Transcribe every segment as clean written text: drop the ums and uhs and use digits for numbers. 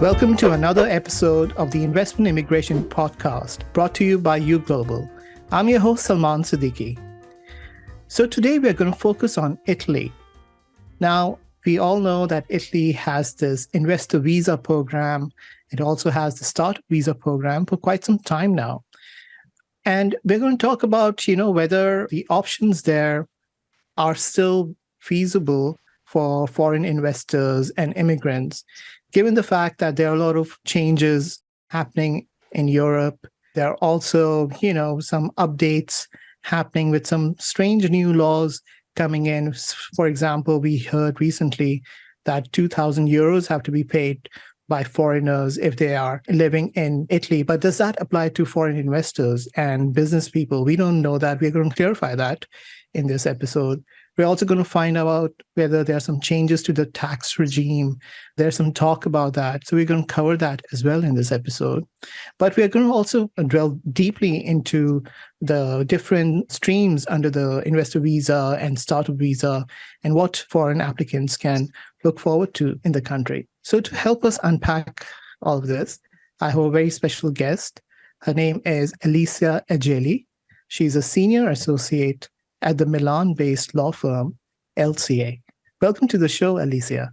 Welcome to another episode of the Investment Immigration Podcast, brought to you by Uglobal. I'm your host, Salman Siddiqui. So today we're going to focus on Italy. Now, we all know that Italy has this investor visa program. It also has the startup visa program for quite some time now. And we're going to talk about, whether the options there are still feasible for foreign investors and immigrants, given the fact that there are a lot of changes happening in Europe. There are also, some updates happening with some strange new laws coming in. For example, we heard recently that 2,000 euros have to be paid by foreigners if they are living in Italy. But does that apply to foreign investors and business people? We don't know that. We're going to clarify that in this episode. We're also going to find out whether there are some changes to the tax regime. There's some talk about that. So we're going to cover that as well in this episode. But we're going to also delve deeply into the different streams under the investor visa and startup visa and what foreign applicants can look forward to in the country. So to help us unpack all of this, I have a very special guest. Her name is Alessia Ajelli. She's a senior associate at the Milan-based law firm LCA. Welcome to the show, Alessia.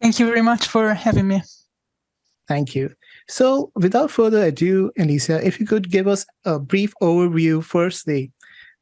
Thank you very much for having me. Thank you. So without further ado, Alessia, if you could give us a brief overview, firstly,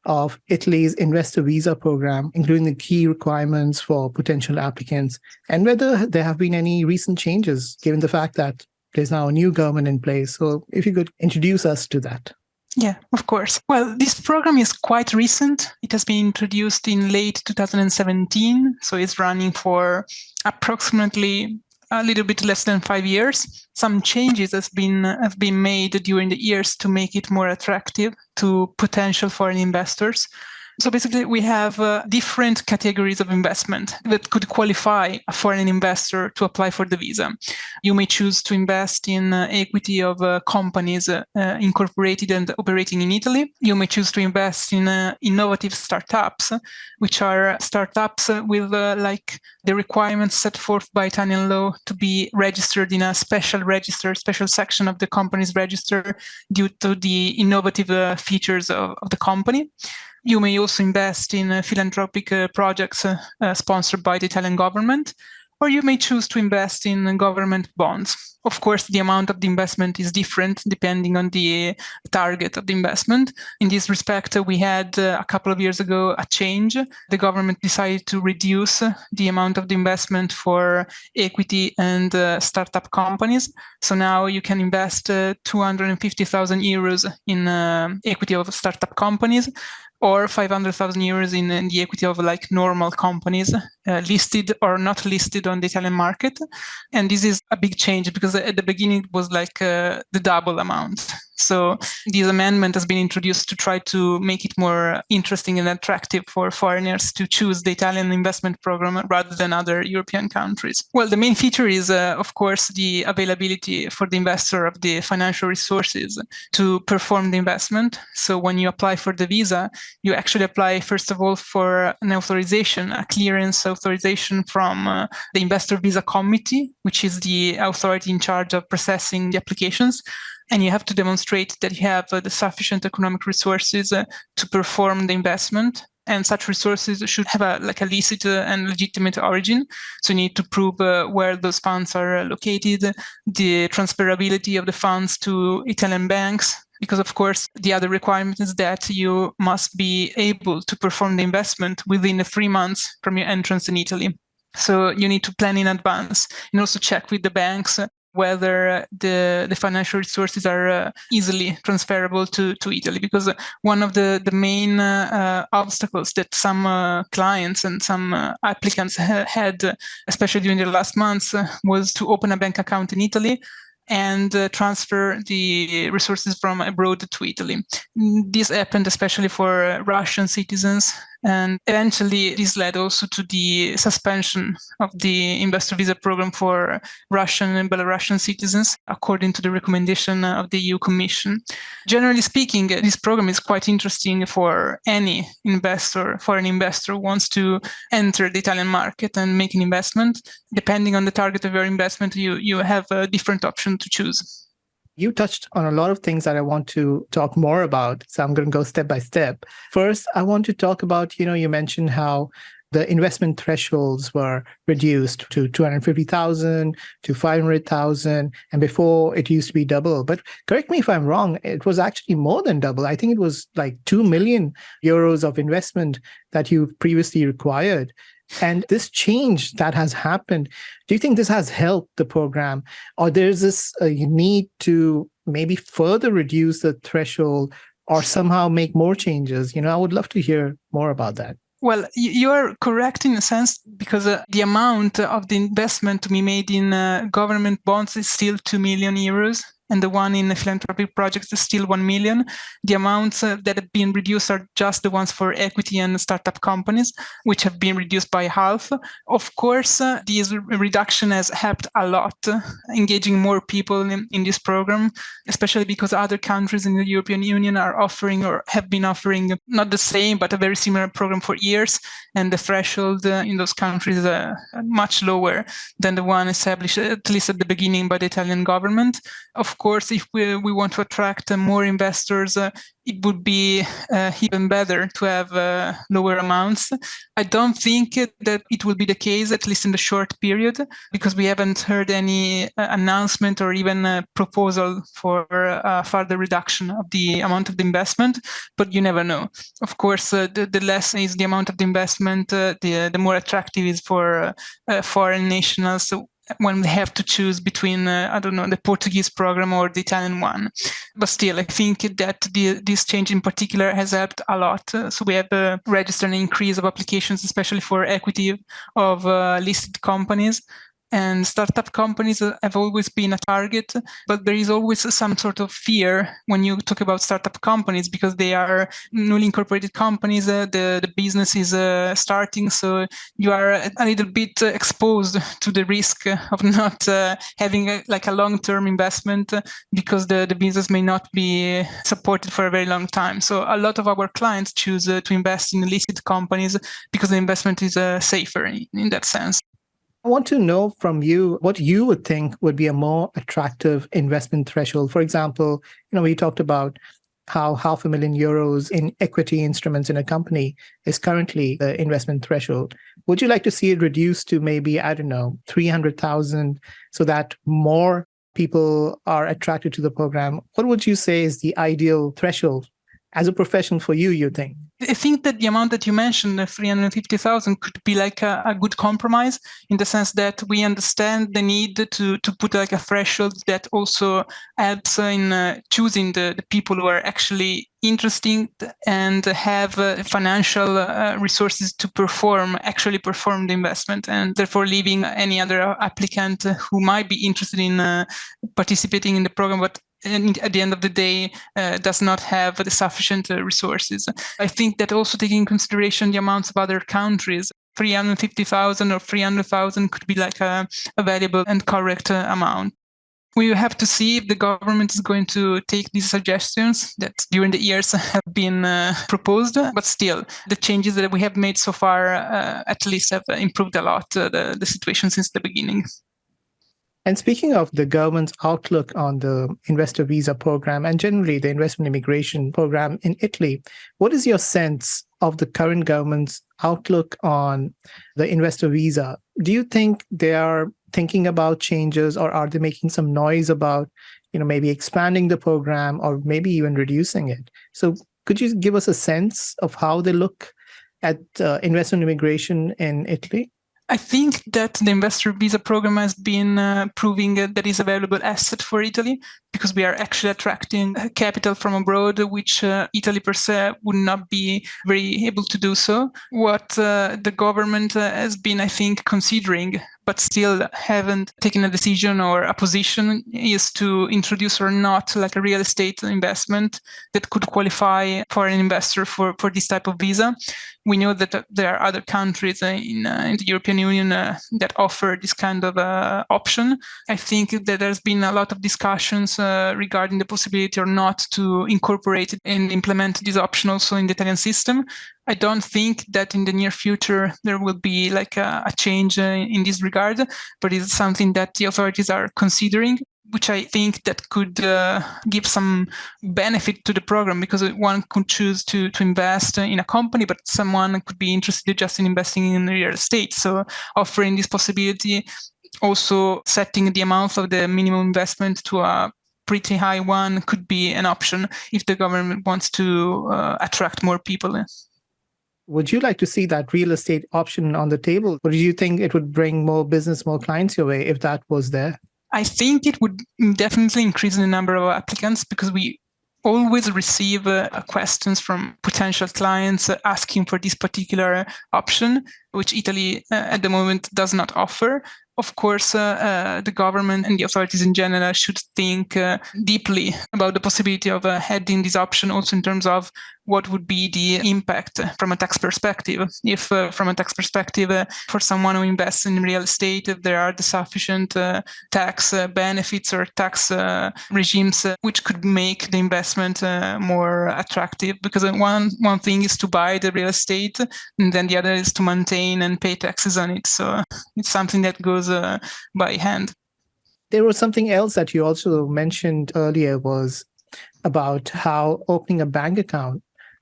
of Italy's investor visa program, including the key requirements for potential applicants, and whether there have been any recent changes, given the fact that there's now a new government in place. So if you could introduce us to that. Yeah, of course. Well, this program is quite recent. It has been introduced in late 2017, so it's running for approximately a little bit less than 5 years. Some changes have been made during the years to make it more attractive to potential foreign investors. So basically, we have different categories of investment that could qualify a foreign investor to apply for the visa. You may choose to invest in equity of companies incorporated and operating in Italy. You may choose to invest in innovative startups, which are startups with the requirements set forth by Italian law to be registered in a special section of the company's register due to the innovative features of the company. You may also invest in philanthropic projects sponsored by the Italian government, or you may choose to invest in government bonds. Of course, the amount of the investment is different depending on the target of the investment. In this respect, we had a couple of years ago a change. The government decided to reduce the amount of the investment for equity and startup companies. So now you can invest 250,000 euros in equity of startup companies, or 500,000 euros in the equity of normal companies, listed or not listed on the Italian market. And this is a big change because at the beginning it was the double amount. So this amendment has been introduced to try to make it more interesting and attractive for foreigners to choose the Italian investment program rather than other European countries. Well, the main feature is, of course, the availability for the investor of the financial resources to perform the investment. So when you apply for the visa, you actually apply, first of all, for an authorization, a clearance authorization from the Investor Visa Committee, which is the authority in charge of processing the applications. And you have to demonstrate that you have the sufficient economic resources to perform the investment. And such resources should have a licit and legitimate origin. So you need to prove where those funds are located, the transferability of the funds to Italian banks, because of course the other requirement is that you must be able to perform the investment within 3 months from your entrance in Italy. So you need to plan in advance and also check with the banks whether the financial resources are easily transferable to Italy, because one of the main obstacles that some clients and some applicants had, especially during the last months, was to open a bank account in Italy and transfer the resources from abroad to Italy. This happened especially for Russian citizens And eventually, this led also to the suspension of the investor visa program for Russian and Belarusian citizens, according to the recommendation of the EU Commission. Generally speaking, this program is quite interesting for any investor, foreign investor who wants to enter the Italian market and make an investment. Depending on the target of your investment, you have a different option to choose. You touched on a lot of things that I want to talk more about. So I'm going to go step by step. First, I want to talk about, you mentioned how the investment thresholds were reduced to 250,000 to 500,000. And before it used to be double. But correct me if I'm wrong, it was actually more than double. I think it was like 2 million euros of investment that you previously required. And this change that has happened, do you think this has helped the program? Or there's this need to maybe further reduce the threshold or somehow make more changes? I would love to hear more about that. Well, you are correct in a sense, because the amount of the investment to be made in government bonds is still 2 million euros. And the one in the philanthropic projects is still 1 million. The amounts that have been reduced are just the ones for equity and startup companies, which have been reduced by half. Of course, this reduction has helped a lot, engaging more people in this program, especially because other countries in the European Union are offering or have been offering not the same, but a very similar program for years. And the threshold in those countries is much lower than the one established, at least at the beginning, by the Italian government. Of course, if we want to attract more investors, it would be even better to have lower amounts. I don't think that it will be the case, at least in the short period, because we haven't heard any announcement or even a proposal for further reduction of the amount of the investment, but you never know. Of course, the less is the amount of the investment, the more attractive is for foreign nationals when they have to choose between, the Portuguese program or the Italian one. But still, I think that this change in particular has helped a lot. So we have registered an increase of applications, especially for equity of listed companies. And startup companies have always been a target, but there is always some sort of fear when you talk about startup companies, because they are newly incorporated companies, the business is starting, so you are a little bit exposed to the risk of not having a long-term investment, because the business may not be supported for a very long time. So a lot of our clients choose to invest in listed companies because the investment is safer in that sense. I want to know from you what you would think would be a more attractive investment threshold. For example, we talked about how €500,000 in equity instruments in a company is currently the investment threshold. Would you like to see it reduced to maybe, 300,000 so that more people are attracted to the program? What would you say is the ideal threshold as a professional for you think? I think that the amount that you mentioned, 350,000, could be like a good compromise, in the sense that we understand the need to put like a threshold that also helps in choosing the people who are actually interesting and have financial resources to actually perform the investment, and therefore leaving any other applicant who might be interested in participating in the program, but at the end of the day does not have the sufficient resources. I think that also taking in consideration the amounts of other countries, 350,000 or 300,000 could be like a valuable and correct amount. We have to see if the government is going to take these suggestions that during the years have been proposed. But still, the changes that we have made so far at least have improved a lot the situation since the beginning. And speaking of the government's outlook on the investor visa program and generally the investment immigration program in Italy, what is your sense of the current government's outlook on the investor visa? Do you think they are thinking about changes, or are they making some noise about, maybe expanding the program or maybe even reducing it? So could you give us a sense of how they look at investment immigration in Italy? I think that the investor visa program has been proving that is a valuable asset for Italy, because we are actually attracting capital from abroad, which Italy per se would not be very able to do so. What the government has been, I think, considering but still haven't taken a decision or a position, is to introduce or not like a real estate investment that could qualify for an investor for this type of visa. We know that there are other countries in the European Union that offer this kind of option. I think that there's been a lot of discussions regarding the possibility or not to incorporate and implement this option also in the Italian system. I don't think that in the near future there will be like a change in this regard, but it's something that the authorities are considering, which I think that could give some benefit to the program, because one could choose to invest in a company, but someone could be interested just in investing in real estate. So offering this possibility, also setting the amount of the minimum investment to a pretty high one, could be an option if the government wants to attract more people. Would you like to see that real estate option on the table? Or do you think it would bring more business, more clients your way if that was there? I think it would definitely increase the number of applicants, because we always receive questions from potential clients asking for this particular option, which Italy at the moment does not offer. Of course, the government and the authorities in general should think deeply about the possibility of adding this option, also in terms of what would be the impact from a tax perspective. If from a tax perspective, for someone who invests in real estate, if there are the sufficient tax benefits or tax regimes which could make the investment more attractive. Because one thing is to buy the real estate, and then the other is to maintain and pay taxes on it. So it's something that goes by hand. There was something else that you also mentioned earlier, was about how opening a bank account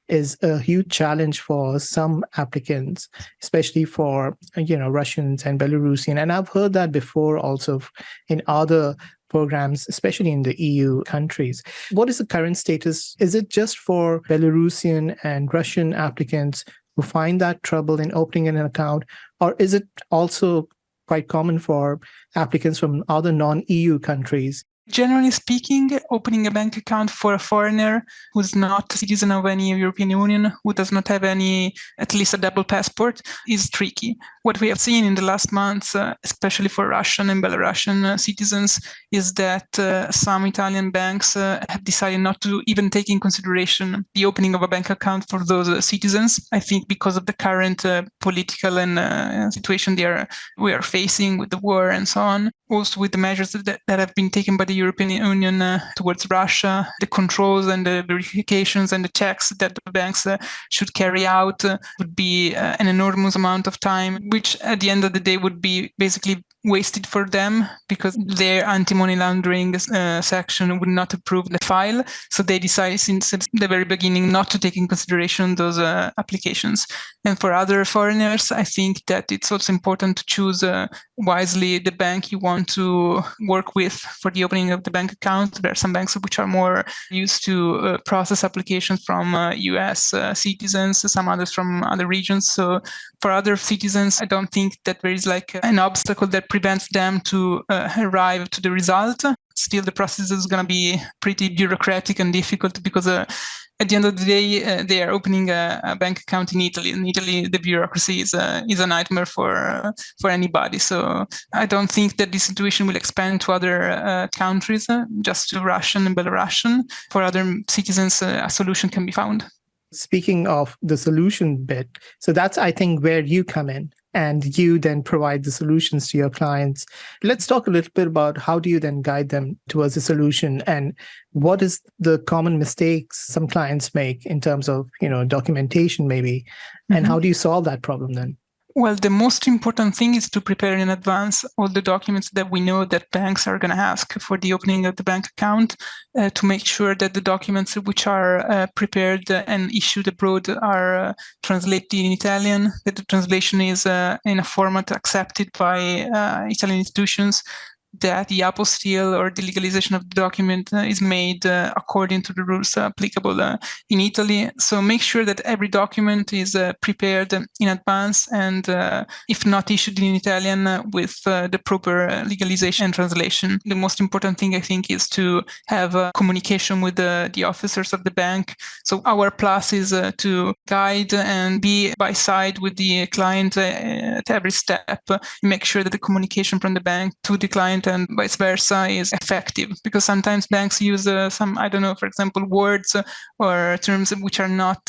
is a huge challenge for some applicants, especially for Russians and Belarusian. And I've heard that before also in other programs, especially in the EU countries. What is the current status? Is it just for Belarusian and Russian applicants who find that trouble in opening an account, or is it also quite common for applicants from other non-EU countries? Generally speaking, opening a bank account for a foreigner who's not a citizen of any European Union, who does not have at least a double passport, is tricky. What we have seen in the last months, especially for Russian and Belarusian citizens, is that some Italian banks have decided not to even take in consideration the opening of a bank account for those citizens. I think because of the current political and situation we are facing with the war and so on. Also with the measures that have been taken by the European Union towards Russia, the controls and the verifications and the checks that the banks should carry out would be an enormous amount of time, which at the end of the day would be basically wasted for them, because their anti-money laundering section would not approve the file. So they decided since the very beginning not to take in consideration those applications. And for other foreigners, I think that it's also important to choose wisely the bank you want to work with for the opening of the bank account. There are some banks which are more used to process applications from US citizens, some others from other regions. So for other citizens, I don't think that there is like an obstacle that prevents them to arrive to the result. Still, the process is going to be pretty bureaucratic and difficult, because at the end of the day, they are opening a bank account in Italy. In Italy, the bureaucracy is a nightmare for anybody. So I don't think that this situation will expand to other countries, just to Russian and Belarusian. For other citizens, a solution can be found. Speaking of the solution bit, so that's, I think, where you come in, and you then provide the solutions to your clients. Let's talk a little bit about how do you then guide them towards a solution, and what is the common mistakes some clients make in terms of, documentation maybe, and how do you solve that problem then? Well, the most important thing is to prepare in advance all the documents that we know that banks are going to ask for the opening of the bank account, to make sure that the documents which are prepared and issued abroad are translated in Italian, that the translation is in a format accepted by Italian institutions, that the apostille or the legalization of the document is made according to the rules applicable in Italy. So make sure that every document is prepared in advance and if not issued in Italian with the proper legalization and translation. The most important thing, I think, is to have communication with the officers of the bank. So our plus is to guide and be by side with the client at every step, make sure that the communication from the bank to the client and vice versa is effective, because sometimes banks use some, I don't know, for example, words or terms which are not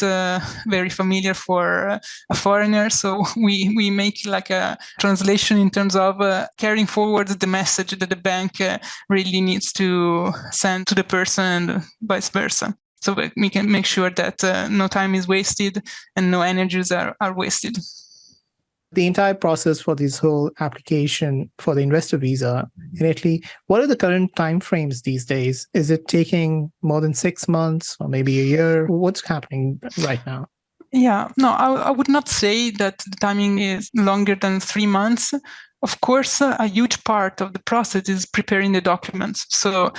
very familiar for a foreigner. So we make like a translation in terms of carrying forward the message that the bank really needs to send to the person and vice versa. So we can make sure that no time is wasted and no energies are wasted. The entire process for this whole application for the investor visa in Italy, what are the current timeframes these days? Is it taking more than 6 months or maybe a year? What's happening right now? Yeah, no, I would not say that the timing is longer than 3 months. Of course, a huge part of the process is preparing the documents. So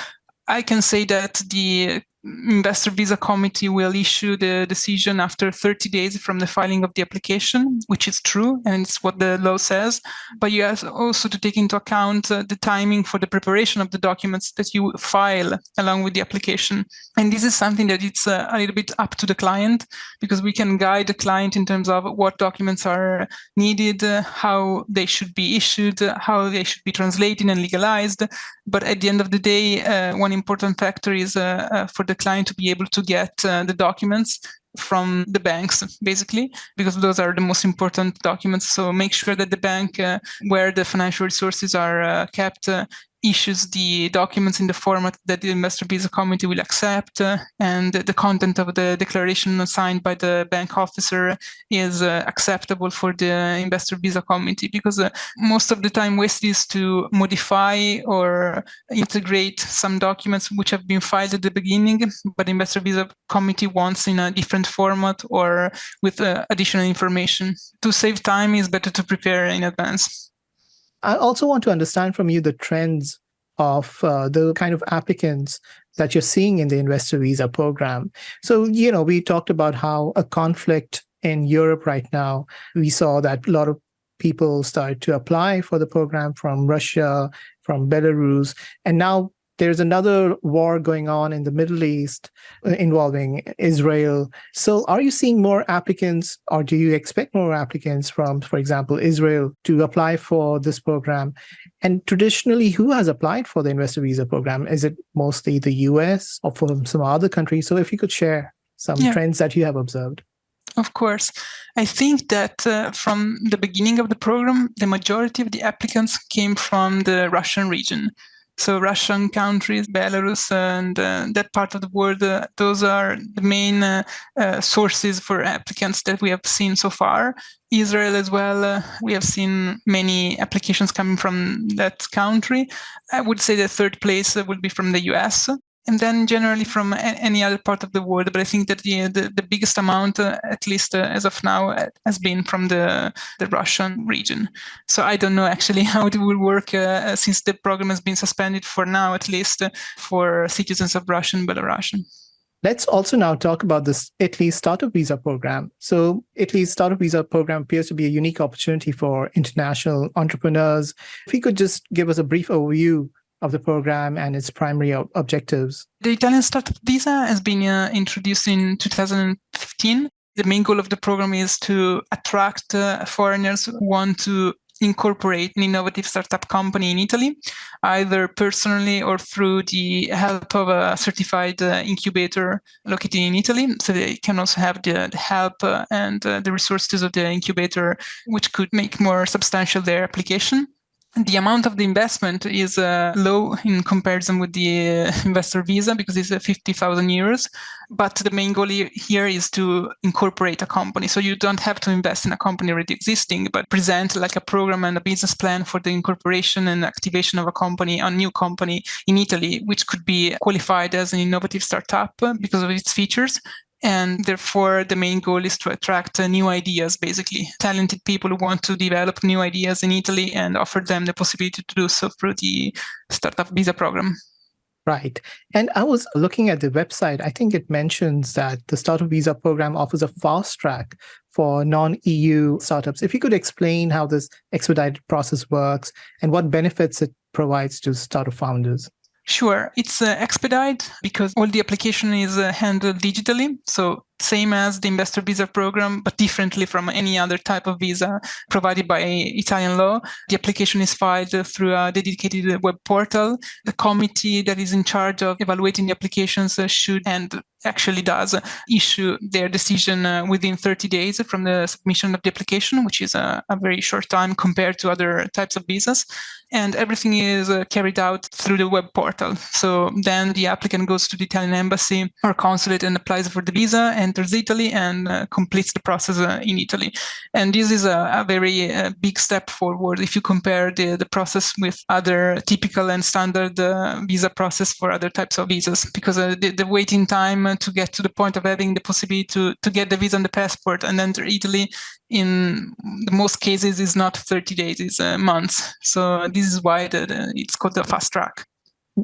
I can say that the investor visa committee will issue the decision after 30 days from the filing of the application, which is true, and it's what the law says. But you have also to take into account the timing for the preparation of the documents that you file along with the application. And this is something that it's a little bit up to the client, because we can guide the client in terms of what documents are needed, how they should be issued, how they should be translated and legalized. But at the end of the day, one important factor is for the client to be able to get the documents from the banks, basically, because those are the most important documents. So make sure that the bank where the financial resources are kept issues the documents in the format that the investor visa committee will accept, and the content of the declaration signed by the bank officer is acceptable for the investor visa committee, because most of the time wasted is to modify or integrate some documents which have been filed at the beginning, but the investor visa committee wants in a different format or with additional information. To save time, it's better to prepare in advance. I also want to understand from you the trends of the kind of applicants that you're seeing in the investor visa program. So, we talked about how a conflict in Europe right now, we saw that a lot of people started to apply for the program from Russia, from Belarus, and now there's another war going on in the Middle East involving Israel. So are you seeing more applicants, or do you expect more applicants from, for example, Israel to apply for this program? And traditionally, who has applied for the investor visa program? Is it mostly the US or from some other countries? So if you could share some trends that you have observed. Of course. I think that from the beginning of the program, the majority of the applicants came from the Russian region. So Russian countries, Belarus, and that part of the world, those are the main sources for applicants that we have seen so far. Israel as well, we have seen many applications coming from that country. I would say the third place would be from the US. And then generally from any other part of the world. But I think that the biggest amount, at least as of now, has been from the Russian region. So I don't know actually how it will work since the program has been suspended for now, at least for citizens of Russia and Belarus. Let's also now talk about this Italy Startup Visa program. So Italy's Startup Visa program appears to be a unique opportunity for international entrepreneurs. If you could just give us a brief overview of the program and its primary objectives. The Italian Startup Visa has been introduced in 2015. The main goal of the program is to attract foreigners who want to incorporate an innovative startup company in Italy, either personally or through the help of a certified incubator located in Italy. So they can also have the help and the resources of the incubator, which could make more substantial their application. The amount of the investment is low in comparison with the investor visa, because it's 50,000 euros. But the main goal here is to incorporate a company. So you don't have to invest in a company already existing, but present like a program and a business plan for the incorporation and activation of a new company in Italy, which could be qualified as an innovative startup because of its features. And therefore, the main goal is to attract new ideas, basically talented people who want to develop new ideas in Italy and offer them the possibility to do so through the Startup Visa program. Right. And I was looking at the website. I think it mentions that the Startup Visa program offers a fast track for non-EU startups. If you could explain how this expedited process works and what benefits it provides to startup founders. Sure. It's expedited because all the application is handled digitally. So same as the investor visa program, but differently from any other type of visa provided by Italian law. The application is filed through a dedicated web portal. The committee that is in charge of evaluating the applications should and actually does issue their decision within 30 days from the submission of the application, which is a very short time compared to other types of visas. And everything is carried out through the web portal. So then the applicant goes to the Italian embassy or consulate and applies for the visa, enters Italy, and completes the process in Italy. And this is a very big step forward if you compare the process with other typical and standard visa process for other types of visas, because the waiting time to get to the point of having the possibility to get the visa and the passport and enter Italy in the most cases is not 30 days, it's months. So this is why it's called the fast track.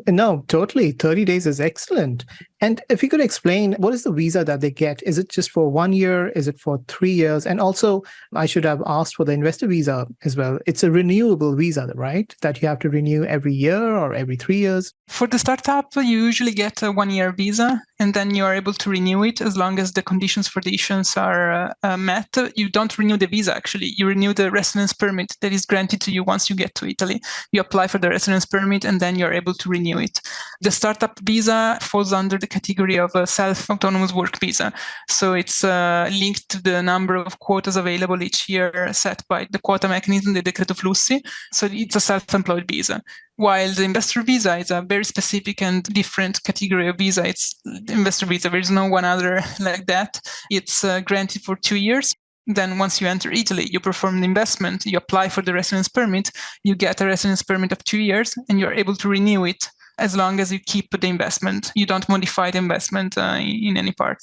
No, totally. 30 days is excellent. And if you could explain, what is the visa that they get? Is it just for 1 year? Is it for 3 years? And also, I should have asked for the investor visa as well. It's a renewable visa, right? That you have to renew every year or every 3 years? For the startup, you usually get a 1-year visa, and then you are able to renew it as long as the conditions for the issuance are met. You don't renew the visa, actually. You renew the residence permit that is granted to you once you get to Italy. You apply for the residence permit, and then you're able to renew it. The startup visa falls under the category of a self-autonomous work visa. So it's linked to the number of quotas available each year set by the quota mechanism, the Decreto Flussi. So it's a self-employed visa. While the investor visa is a very specific and different category of visa. It's the investor visa. There is no one other like that. It's granted for 2 years. Then once you enter Italy, you perform the investment, you apply for the residence permit, you get a residence permit of 2 years, and you're able to renew it as long as you keep the investment. You don't modify the investment in any part.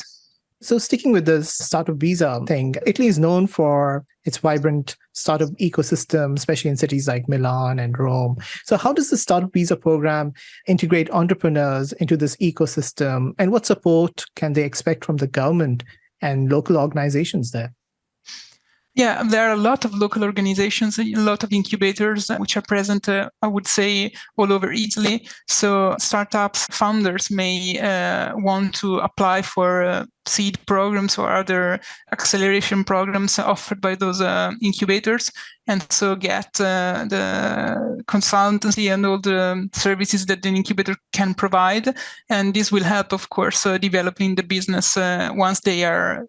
So sticking with this startup visa thing, Italy is known for its vibrant startup ecosystem, especially in cities like Milan and Rome. So how does the startup visa program integrate entrepreneurs into this ecosystem? And what support can they expect from the government and local organizations there? Yeah, there are a lot of local organizations, a lot of incubators which are present, I would say, all over Italy. So startups, founders may want to apply for seed programs or other acceleration programs offered by those incubators, and so get the consultancy and all the services that an incubator can provide. And this will help, of course, developing the business once they are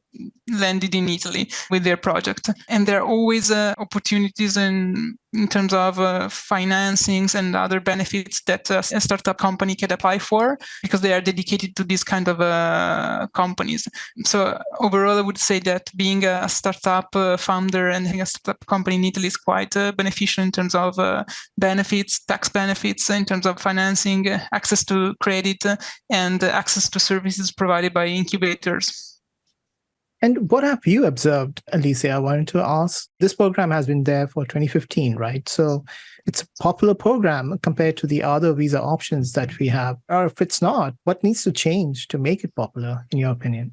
landed in Italy with their project. And there are always opportunities in terms of financings and other benefits that a startup company can apply for, because they are dedicated to this kind of companies. So overall, I would say that being a startup founder and having a startup company in Italy is quite beneficial in terms of benefits, tax benefits, in terms of financing, access to credit, and access to services provided by incubators. And what have you observed, Alessia? I wanted to ask. This program has been there for 2015, right? So it's a popular program compared to the other visa options that we have. Or if it's not, what needs to change to make it popular, in your opinion?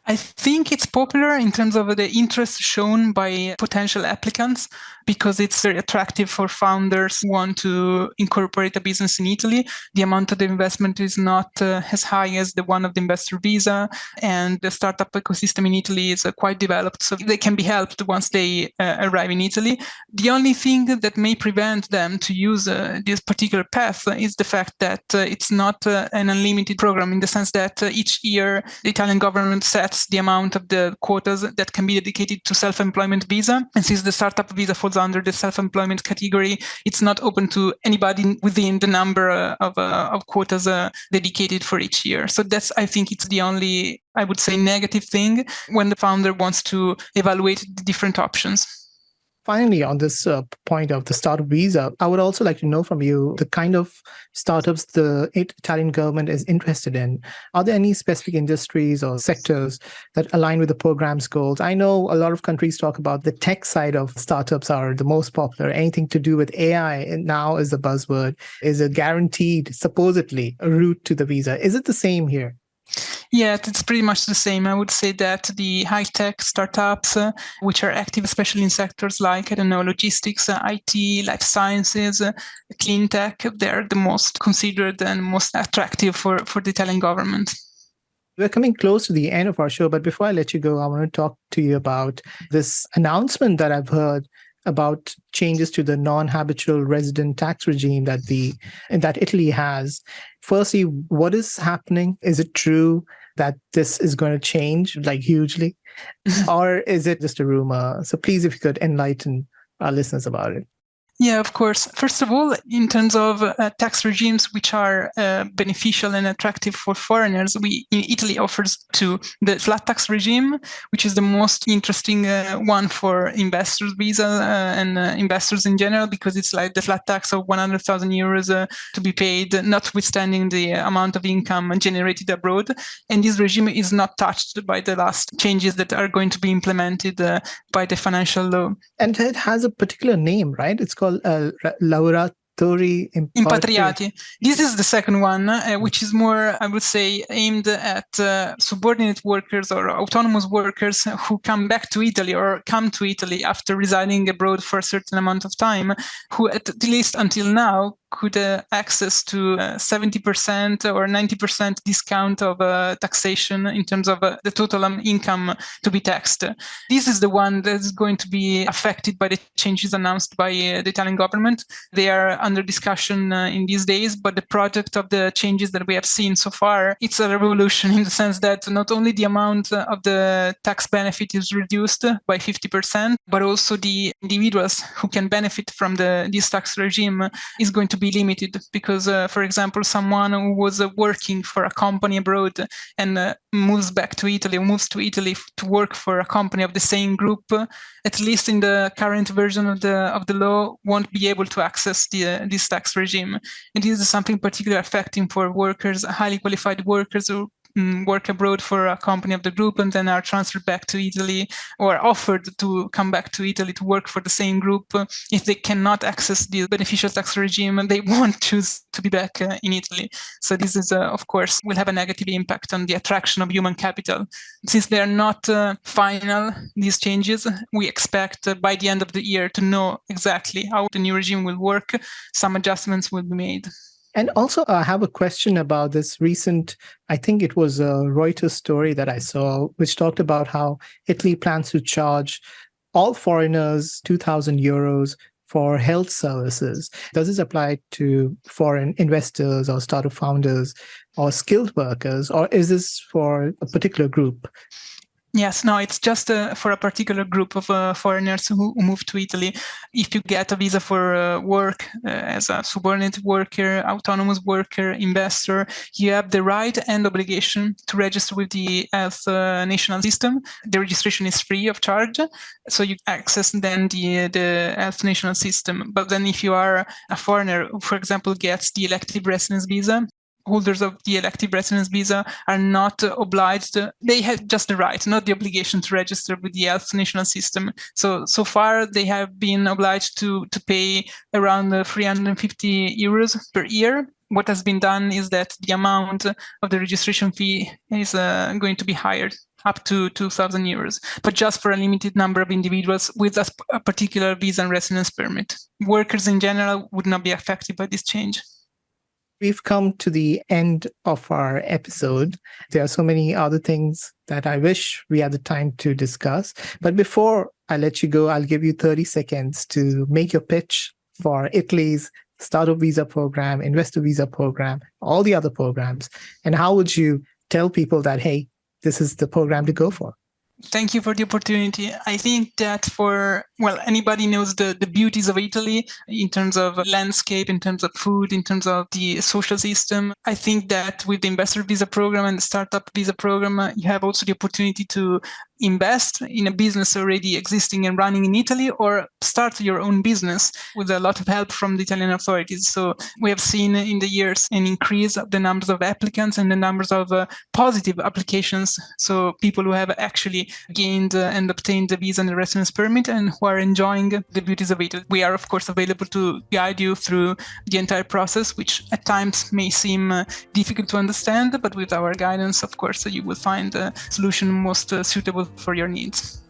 I think it's popular in terms of the interest shown by potential applicants, because it's very attractive for founders who want to incorporate a business in Italy. The amount of the investment is not as high as the one of the investor visa, and the startup ecosystem in Italy is quite developed, so they can be helped once they arrive in Italy. The only thing that may prevent them to use this particular path is the fact that it's not an unlimited program, in the sense that each year the Italian government sets the amount of the quotas that can be dedicated to self-employment visa. And since the startup visa falls under the self-employment category, it's not open to anybody within the number of quotas dedicated for each year. So that's, I think it's the only, I would say, negative thing when the founder wants to evaluate the different options. Finally, on this point of the startup visa, I would also like to know from you the kind of startups the Italian government is interested in. Are there any specific industries or sectors that align with the program's goals? I know a lot of countries talk about the tech side of startups are the most popular. Anything to do with AI now is the buzzword, is a guaranteed, supposedly, a route to the visa. Is it the same here? Yeah, it's pretty much the same. I would say that the high-tech startups, which are active especially in sectors like, I don't know, logistics, IT, life sciences, clean tech, they're the most considered and most attractive for the Italian government. We're coming close to the end of our show, but before I let you go, I want to talk to you about this announcement that I've heard about changes to the non-habitual resident tax regime that Italy has. Firstly, what is happening? Is it true that this is going to change like hugely, or is it just a rumor? So please, if you could enlighten our listeners about it. Yeah, of course. First of all, in terms of tax regimes which are beneficial and attractive for foreigners, Italy offers the flat tax regime, which is the most interesting one for investors visa and investors in general, because it's like the flat tax of 100,000 euros to be paid, notwithstanding the amount of income generated abroad. And this regime is not touched by the last changes that are going to be implemented by the financial law. And it has a particular name, right? It's called Lavoratori Impatriati. This is the second one, which is more, I would say, aimed at subordinate workers or autonomous workers who come back to Italy or come to Italy after residing abroad for a certain amount of time, who at least until now could access to 70% or 90% discount of taxation in terms of the total income to be taxed. This is the one that is going to be affected by the changes announced by the Italian government. They are under discussion in these days, but the project of the changes that we have seen so far, it's a revolution in the sense that not only the amount of the tax benefit is reduced by 50%, but also the individuals who can benefit from this tax regime is going to be limited, because for example, someone who was working for a company abroad and moves back to Italy, or moves to Italy to work for a company of the same group, at least in the current version of the law, won't be able to access this tax regime. And this is something particularly affecting for workers, highly qualified workers who work abroad for a company of the group and then are transferred back to Italy or offered to come back to Italy to work for the same group. If they cannot access the beneficial tax regime, they won't choose to be back in Italy. So this is, of course, will have a negative impact on the attraction of human capital. Since they are not final, these changes, we expect by the end of the year to know exactly how the new regime will work. Some adjustments will be made. And also, I have a question about this recent, I think it was a Reuters story that I saw, which talked about how Italy plans to charge all foreigners 2,000 euros for health services. Does this apply to foreign investors or startup founders or skilled workers, or is this for a particular group? Yes, no, it's just for a particular group of foreigners who move to Italy. If you get a visa for work as a subordinate worker, autonomous worker, investor, you have the right and obligation to register with the health national system. The registration is free of charge, so you access then the health national system. But then if you are a foreigner who, for example, gets the elective residence visa, holders of the elective residence visa are not obliged. They have just the right, not the obligation to register with the health national system. So far, they have been obliged to pay around 350 euros per year. What has been done is that the amount of the registration fee is going to be higher, up to 2,000 euros, but just for a limited number of individuals with a particular visa and residence permit. Workers in general would not be affected by this change. We've come to the end of our episode. There are so many other things that I wish we had the time to discuss. But before I let you go, I'll give you 30 seconds to make your pitch for Italy's startup visa program, investor visa program, all the other programs. And how would you tell people that, hey, this is the program to go for? Thank you for the opportunity. I think that anybody knows the beauties of Italy in terms of landscape, in terms of food, in terms of the social system. I think that with the investor visa program and the startup visa program, you have also the opportunity to invest in a business already existing and running in Italy, or start your own business with a lot of help from the Italian authorities. So we have seen in the years an increase of the numbers of applicants and the numbers of positive applications. So people who have actually gained and obtained the visa and the residence permit and who are enjoying the beauties of Italy. We are, of course, available to guide you through the entire process, which at times may seem difficult to understand, but with our guidance, of course, you will find the solution most suitable for your needs.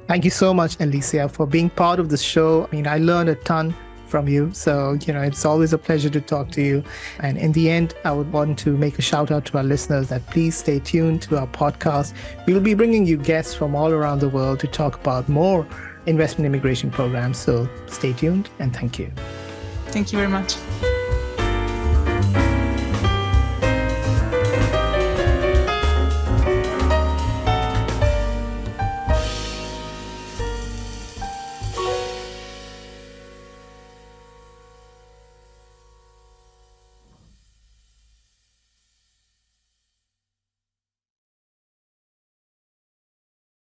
Thank you so much, Alessia, for being part of the show. I mean, I learned a ton from you. So, it's always a pleasure to talk to you. And in the end, I would want to make a shout out to our listeners that please stay tuned to our podcast. We will be bringing you guests from all around the world to talk about more investment immigration programs. So stay tuned and thank you. Thank you very much.